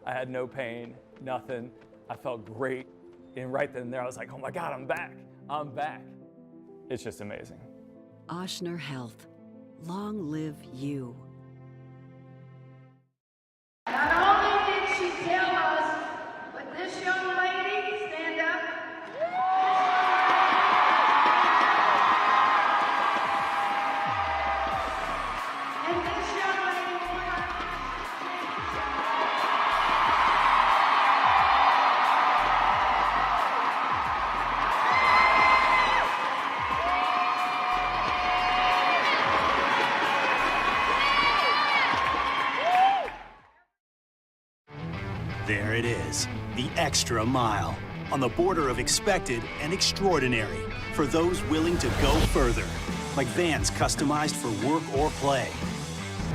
I had no pain, nothing. I felt great. And right then and there, I was like, oh my God, I'm back. I'm back. It's just amazing. Ochsner Health. Long live you. Not only did she tell us, but this young lady, stand up. And this young lady There it is, the extra mile, on the border of expected and extraordinary, for those willing to go further, like vans customized for work or play,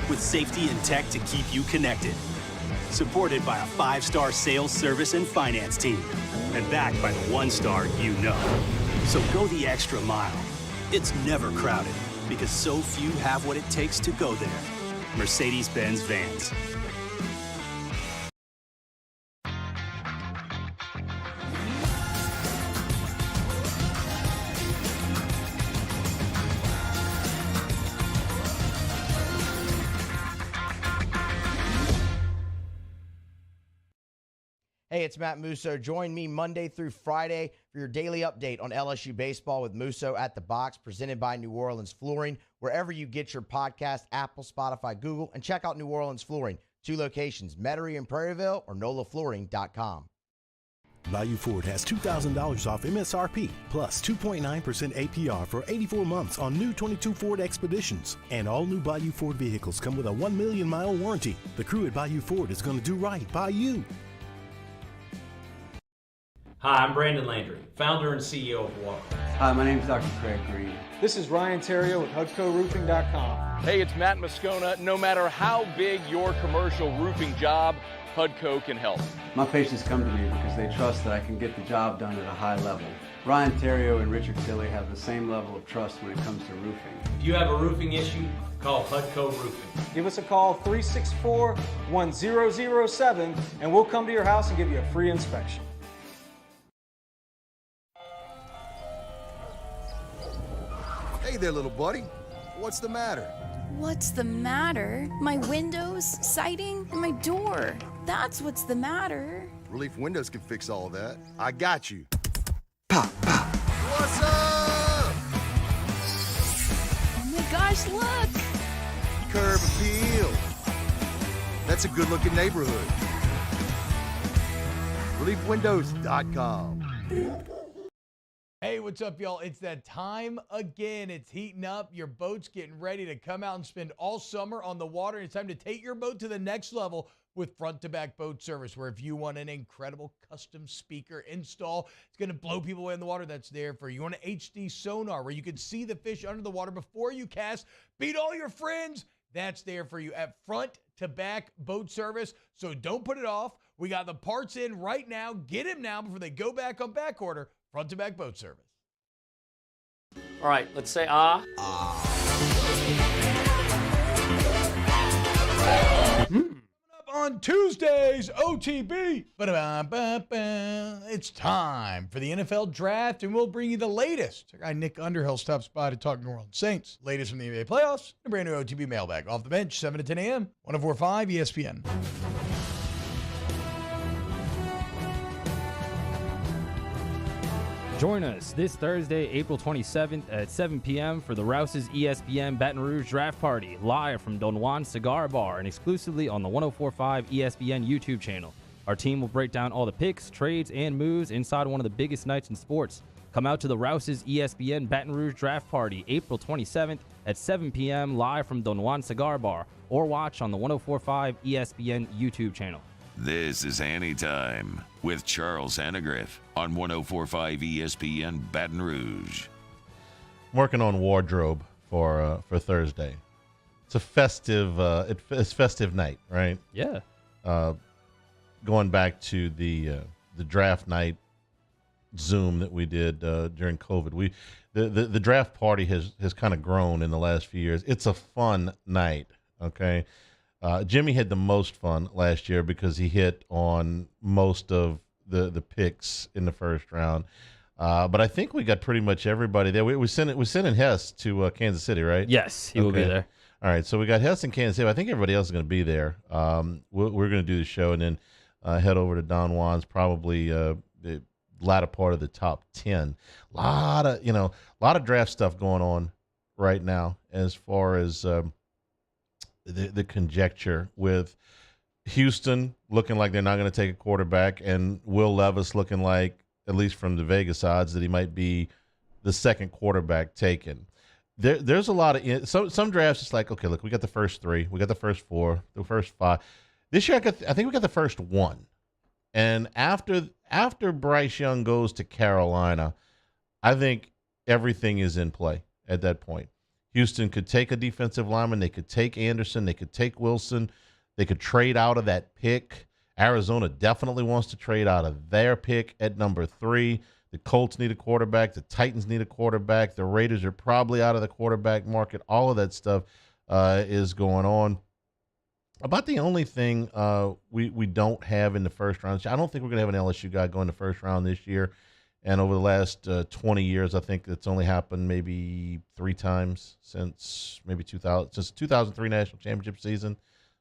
with safety and tech to keep you connected, supported by a 5-star sales, service, and finance team, and backed by the 1-star you know. So go the extra mile. It's never crowded, because so few have what it takes to go there. Mercedes-Benz Vans. Hey, it's Matt Musso. Join me Monday through Friday for your daily update on LSU baseball with Musso at the Box, presented by New Orleans Flooring, wherever you get your podcast, Apple, Spotify, Google, and check out New Orleans Flooring. 2 locations, Metairie and Prairieville, or NOLAFlooring.com. Bayou Ford has $2,000 off MSRP, plus 2.9% APR for 84 months on new 22 Ford Expeditions. And all new Bayou Ford vehicles come with a 1 million-mile warranty. The crew at Bayou Ford is going to do right by you. Hi, I'm Brandon Landry, founder and CEO of Walker. Hi, my name is Dr. Craig Green. This is Ryan Terrio with HUDCORoofing.com. Hey, it's Matt Moscona. No matter how big your commercial roofing job, HUDCO can help. My patients come to me because they trust that I can get the job done at a high level. Ryan Terrio and Richard Tilley have the same level of trust when it comes to roofing. If you have a roofing issue, call HUDCO Roofing. Give us a call, 364-1007, and we'll come to your house and give you a free inspection. Hey there, little buddy. What's the matter? What's the matter? My windows, siding, and my door. That's what's the matter. Relief Windows can fix all that. I got you. Pop, pop. What's up? Oh my gosh, look! Curb appeal. That's a good-looking neighborhood. ReliefWindows.com. Hey, what's up, y'all? It's that time again. It's heating up. Your boat's getting ready to come out and spend all summer on the water. It's time to take your boat to the next level with front-to-back boat service, where if you want an incredible custom speaker install, it's going to blow people away in the water, that's there for you. You want an HD sonar where you can see the fish under the water before you cast, beat all your friends, that's there for you at front-to-back boat service. So don't put it off. We got the parts in right now. Get them now before they go back on back order. Front-to-back boat service. All right, let's say ah. Up on Tuesdays, OTB. It's time for the NFL draft, and we'll bring you the latest. Our guy Nick Underhill stops by to talk New Orleans Saints. Latest from the NBA playoffs, and a brand new OTB mailbag. Off the bench, 7 to 10 a.m., 104.5 ESPN. Join us this Thursday, April 27th at 7 p.m. for the Rouse's ESPN Baton Rouge Draft Party, live from Don Juan Cigar Bar and exclusively on the 104.5 ESPN YouTube channel. Our team will break down all the picks, trades, and moves inside one of the biggest nights in sports. Come out to the Rouse's ESPN Baton Rouge Draft Party, April 27th at 7 p.m. live from Don Juan Cigar Bar, or watch on the 104.5 ESPN YouTube channel. This is Hannytime with Charles Hanagriff on 104.5 ESPN Baton Rouge. I'm working on wardrobe for Thursday. It's a festive it's festive night, right? Yeah. Going back to the draft night Zoom that we did during COVID. The draft party has kind of grown in the last few years. It's a fun night, okay? Jimmy had the most fun last year because he hit on most of the picks in the first round. But I think we got pretty much everybody there. We're sending Hess to Kansas City, right? Yes, he will be there. All right, so we got Hess in Kansas City. I think everybody else is going to be there. We're going to do the show and then head over to Don Juan's, probably the latter part of the top 10. A lot of draft stuff going on right now as far as the conjecture with Houston looking like they're not going to take a quarterback, and Will Levis looking like, at least from the Vegas odds, that he might be the second quarterback taken. There's a lot of some drafts. It's like, okay, look, we got the first 3, we got the first 4, the first 5. This year, I think we got the first 1. And after Bryce Young goes to Carolina, I think everything is in play at that point. Houston could take a defensive lineman. They could take Anderson. They could take Wilson. They could trade out of that pick. Arizona definitely wants to trade out of their pick at number 3. The Colts need a quarterback. The Titans need a quarterback. The Raiders are probably out of the quarterback market. All of that stuff is going on. About the only thing we don't have in the first round, I don't think we're going to have an LSU guy go in the first round this year. And over the last 20 years, I think it's only happened maybe 3 times since maybe 2003 national championship season.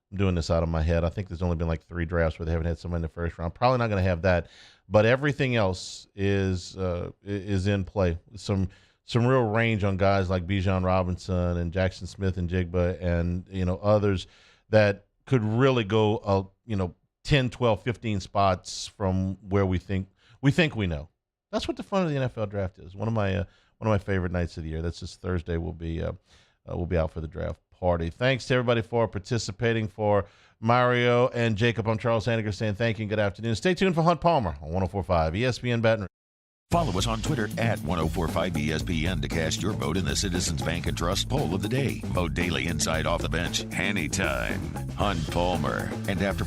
I'm doing this out of my head. I think there's only been like 3 drafts where they haven't had someone in the first round. Probably not going to have that, but everything else is in play. Some real range on guys like Bijan Robinson and Jackson Smith and Jigba and others that could really go 10, 12, 15 spots from where we think we know. That's what the fun of the NFL draft is. One of my favorite nights of the year. That's this Thursday. We'll be out for the draft party. Thanks to everybody for participating. For Mario and Jacob, I'm Charles Hanniger saying thank you and good afternoon. Stay tuned for Hunt Palmer on 104.5 ESPN Baton Rouge. Follow us on Twitter at 1045 ESPN to cast your vote in the Citizens Bank and Trust poll of the day. Vote daily inside Off the Bench, Hannytime, Hunt Palmer, and after